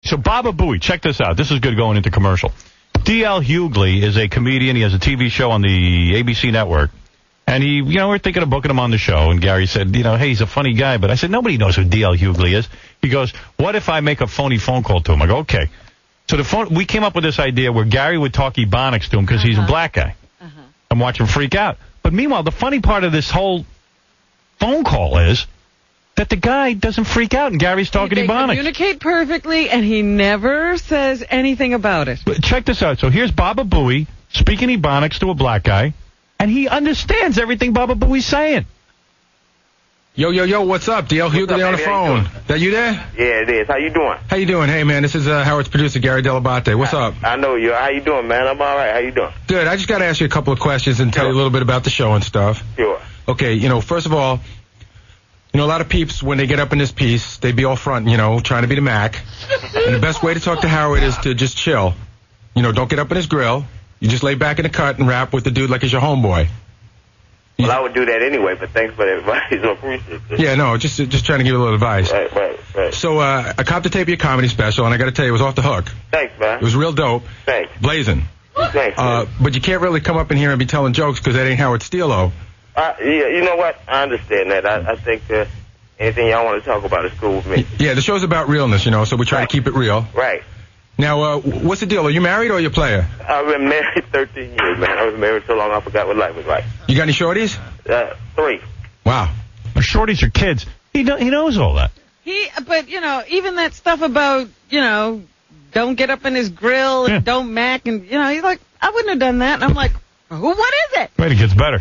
So Baba Booey, check this out. This is good going into commercial. D.L. Hughley is a comedian. He has a TV show on the ABC network. And he, we're thinking of booking him on the show. And Gary said, hey, he's a funny guy. But I said, nobody knows who D.L. Hughley is. He goes, what if I make a phony phone call to him? I go, okay. So we came up with this idea where Gary would talk Ebonics to him because he's a black guy. And watch him freak out. But meanwhile, the funny part of this whole phone call is that the guy doesn't freak out and Gary's talking Ebonics. They communicate perfectly, and he never says anything about it. But check this out. So here's Baba Booey speaking Ebonics to a black guy, and he understands everything Baba Booey's saying. Yo, what's up? D.L. Hughley on the phone. That you there? Yeah, it is. How you doing? How you doing? Hey, man, this is Howard's producer, Gary Delabate. What's up? I know you. How you doing, man? I'm all right. How you doing? Good. I just got to ask you a couple of questions and tell you a little bit about the show and stuff. Sure. Okay, first of all, a lot of peeps, when they get up in this piece, they be all front, trying to be the Mac. And the best way to talk to Howard is to just chill. Don't get up in his grill. You just lay back in the cut and rap with the dude like he's your homeboy. Well, I would do that anyway, but thanks for the advice. I appreciate it. Yeah, no, just trying to give you a little advice. Right. So, I copped the tape of your comedy special, and I got to tell you, it was off the hook. Thanks, man. It was real dope. Thanks. Blazing. Thanks. But you can't really come up in here and be telling jokes because that ain't Howard Steele. Yeah, you know what? I understand that. I think anything y'all want to talk about is cool with me. Yeah, the show's about realness, so we try to keep it real. Right. Now, what's the deal? Are you married or are you a player? I've been married 13 years, man. I was married so long I forgot what life was like. You got any shorties? 3. Wow. Shorties are kids. He knows all that. But, even that stuff about, don't get up in his grill and don't mac, and, he's like, I wouldn't have done that. And I'm like, what is it? Wait, it gets better.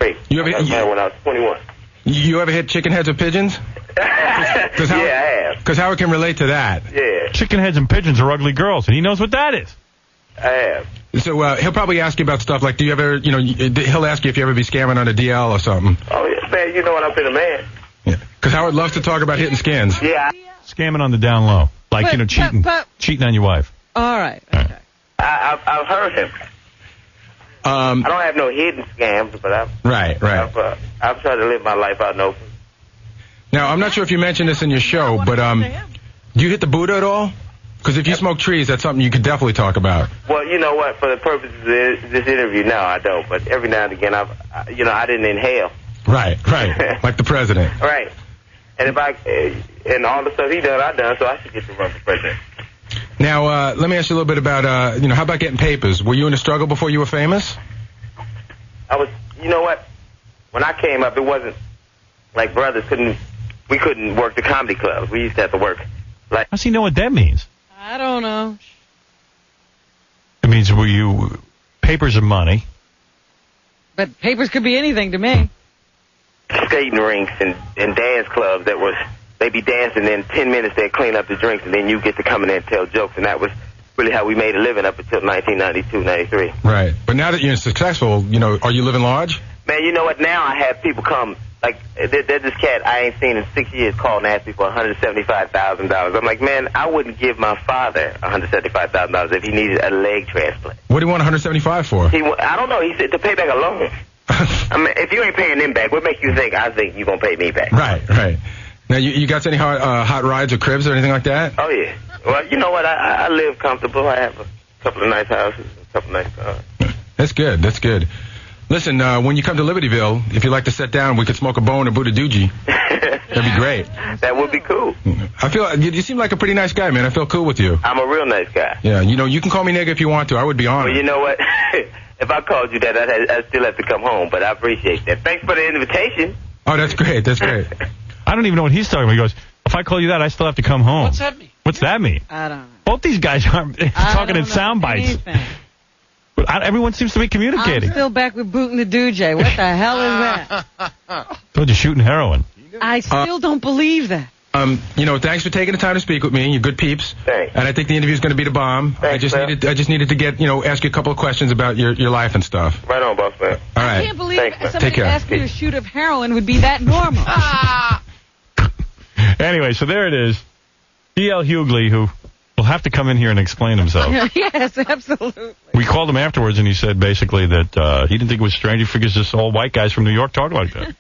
Wait, I got married when I was 21. You ever hit chicken heads or pigeons? Yeah, I have. Because Howard can relate to that. Yeah. Chicken heads and pigeons are ugly girls, and he knows what that is. I have. So he'll probably ask you about stuff like, do you ever, he'll ask you if you ever be scamming on a DL or something. Oh, yeah, man, you know what, I've been a man. Yeah. Because Howard loves to talk about hitting skins. Yeah. Scamming on the down low. Like, cheating on your wife. All right. Okay. I've heard him. I don't have no hidden scams, but I've tried to live my life out in open. Now, I'm not sure if you mentioned this in your show, but do you hit the Buddha at all? Because if you smoke trees, that's something you could definitely talk about. Well, you know what? For the purposes of this interview, no, I don't. But every now and again, I didn't inhale. Right. Like the president. Right. And and all the stuff he done, I done, so I should get to run for president. Now, let me ask you a little bit about, how about getting papers? Were you in a struggle before you were famous? You know what? When I came up, it wasn't like we couldn't work the comedy clubs. We used to have to work. Like, how does he know what that means? I don't know. It means papers are money. But papers could be anything to me. Skating rinks and dance clubs they'd be dancing, and in 10 minutes they'd clean up the drinks, and then you get to come in there and tell jokes, and that was really how we made a living up until 1992, 93. Right. But now that you're successful, are you living large? Man, you know what? Now I have people come, like, there's this cat I ain't seen in 6 years called and asked me for $175,000. I'm like, man, I wouldn't give my father $175,000 if he needed a leg transplant. What do you want $175 for? I don't know. He said to pay back a loan. I mean, if you ain't paying them back, what makes you think I think you're going to pay me back? Right. Now, you got any hot rides or cribs or anything like that? Oh, yeah. Well, you know what? I live comfortable. I have a couple of nice houses, a couple of nice cars. That's good. Listen, when you come to Libertyville, if you'd like to sit down, we could smoke a bone or Buddha Doogie. That'd be great. That would be cool. I feel you seem like a pretty nice guy, man. I feel cool with you. I'm a real nice guy. Yeah, you can call me nigga if you want to. I would be honored. Well, you know what? If I called you that, I'd still have to come home, but I appreciate that. Thanks for the invitation. Oh, that's great. I don't even know what he's talking about. He goes, if I call you that, I still have to come home. What's that mean? I don't know. Both these guys aren't talking in sound bites. But everyone seems to be communicating. I'm still back with booting the Doojay. What the hell is that? Told you shooting heroin. I still don't believe that. Thanks for taking the time to speak with me. You're good peeps. Thanks. And I think the interview's going to be the bomb. Thanks, I just needed to get, ask you a couple of questions about your life and stuff. Right on, boss man. All right. I can't believe Thanks, somebody asked me to shoot of heroin would be that normal. Anyway, so there it is. D.L. Hughley, who will have to come in here and explain himself. Yes, absolutely. We called him afterwards, and he said basically that he didn't think it was strange. He figures this all white guys from New York talk like that.